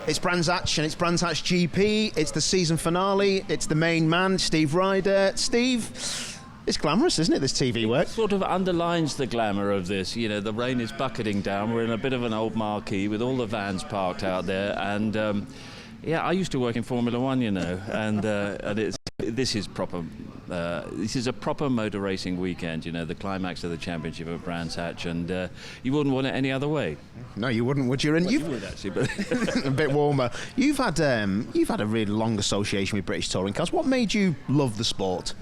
It's Brands Hatch and it's Brands Hatch GP. It's the season finale. It's the main man, Steve Ryder. Steve, it's glamorous, isn't it, this TV work? It sort of underlines the glamour of this. You know, the rain is bucketing down. We're in a bit of an old marquee with all the vans parked out there. And, yeah, I used to work in Formula One, you know, and this is proper. This is a proper motor racing weekend, you know, the climax of the championship at Brands Hatch, and you wouldn't want it any other way. No, you wouldn't, would you? And you would actually, but a bit warmer. You've had a really long association with British touring cars. What made you love the sport?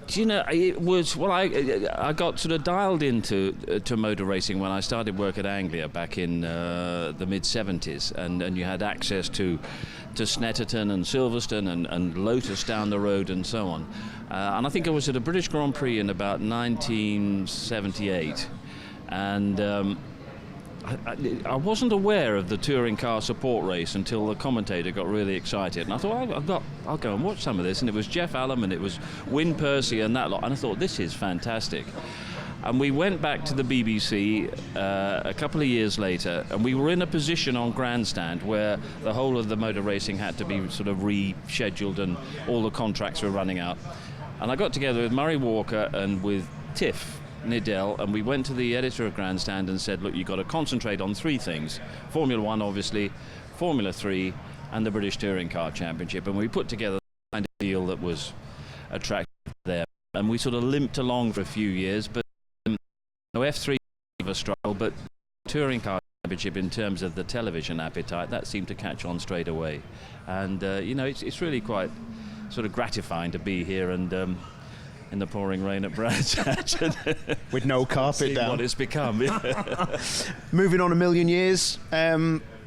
Do you know, it was, well, I got sort of dialed into to motor racing when I started work at Anglia back in the mid-70s, and you had access to Snetterton and Silverstone and Lotus down the road and so on. And I think I was at a British Grand Prix in about 1978, and I wasn't aware of the touring car support race until the commentator got really excited, and I thought I'll go and watch some of this, and it was Jeff Allam and it was Wyn Percy and that lot, and I thought this is fantastic. And we went back to the BBC a couple of years later, and we were in a position on grandstand where the whole of the motor racing had to be sort of rescheduled and all the contracts were running out. And I got together with Murray Walker and with Tiff Niddell, and we went to the editor of Grandstand and said, look, you've got to concentrate on three things. Formula One, obviously, Formula 3, and the British Touring Car Championship. And we put together a kind of deal that was attractive there. And we sort of limped along for a few years, but no, F3 was a struggle, but Touring Car Championship, in terms of the television appetite, that seemed to catch on straight away. And, you know, it's really quite sort of gratifying to be here and in the pouring rain at Brands Hatch. With no carpet down. What it's become. Moving on a million years,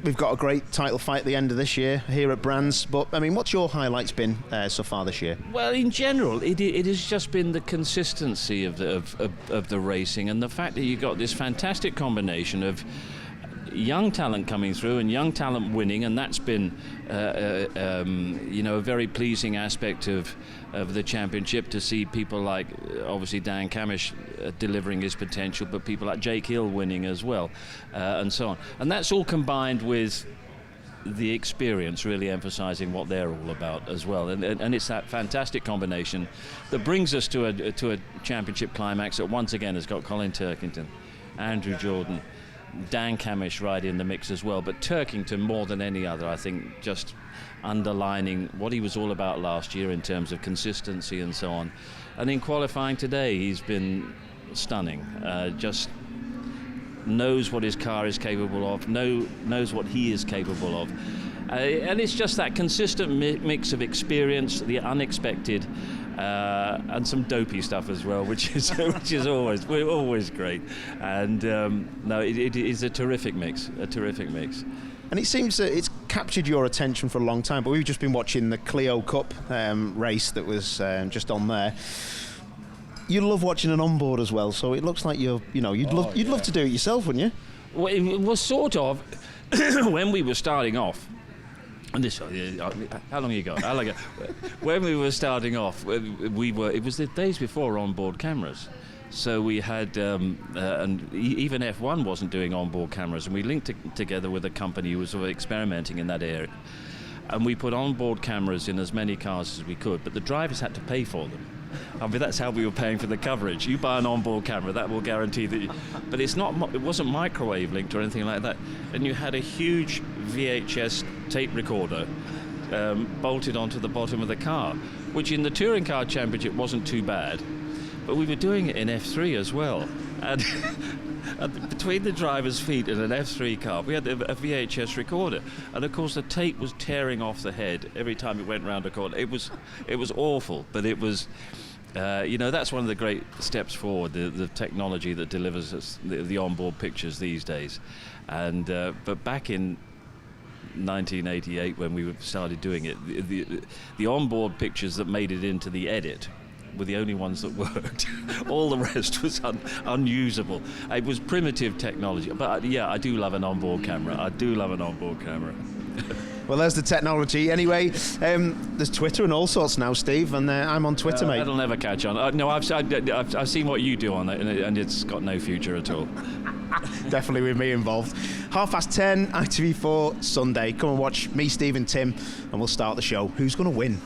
we've got a great title fight at the end of this year here at Brands, but I mean, what's your highlights been so far this year? Well, in general, it has just been the consistency of the racing, and the fact that you've got this fantastic combination of young talent coming through and young talent winning, and that's been you know, a very pleasing aspect of the championship, to see people like obviously Dan Camish delivering his potential, but people like Jake Hill winning as well, and so on. And that's all combined with the experience really emphasising what they're all about as well, and it's that fantastic combination that brings us to a championship climax that once again has got Colin Turkington, Andrew Jordan, Dan Camish right in the mix as well, but Turkington more than any other, I think, just underlining what he was all about last year in terms of consistency and so on. And in qualifying today, he's been stunning. Just knows what his car is capable of, knows what he is capable of. And it's just that consistent mix of experience, the unexpected, and some dopey stuff as well, which is always great. And no, it is a terrific mix, And it seems that it's captured your attention for a long time, but we've just been watching the Clio Cup race that was just on there. You love watching an onboard as well, so it looks like you'd love to do it yourself, wouldn't you? Well, it was sort of when we were starting off. And this, how long you got? When we were starting off, it was the days before onboard cameras. So we had, and even F1 wasn't doing onboard cameras, and we linked together with a company who was sort of experimenting in that area. And we put onboard cameras in as many cars as we could, but the drivers had to pay for them. I mean, that's how we were paying for the coverage. You buy an onboard camera, that will guarantee that but it wasn't microwave linked or anything like that. And you had a huge VHS tape recorder bolted onto the bottom of the car, which in the Touring Car Championship wasn't too bad. But we were doing it in F3 as well. And between the driver's feet and an F3 car, we had a VHS recorder. And of course the tape was tearing off the head every time it went round a corner. It was awful, but it was, you know, that's one of the great steps forward, the technology that delivers us the onboard pictures these days. And but back in 1988, when we started doing it, the onboard pictures that made it into the edit were the only ones that worked. All the rest was unusable. It was primitive technology, but yeah, I do love an onboard camera. Well, there's the technology. Anyway, there's Twitter and all sorts now, Steve, and I'm on Twitter, mate. That'll never catch on. No, I've seen what you do on it, and it's got no future at all. Definitely with me involved. 10:30, ITV4 Sunday. Come and watch me, Steve and Tim, and we'll start the show. Who's going to win?